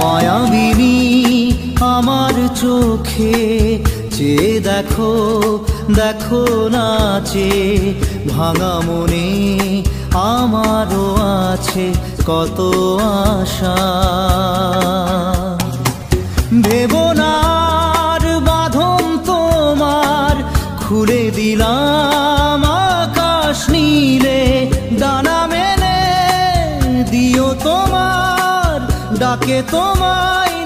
মায়াবিনী আমার চোখে চেয়ে দেখো, দেখো নাচে ভাঙা মনে আমারও আছে কত আশা। ভেবনার বাঁধন তোমার খুলে দিলাম আকাশ নীলে, ডানা মেলে দিও তোমার ডাকে তোমায়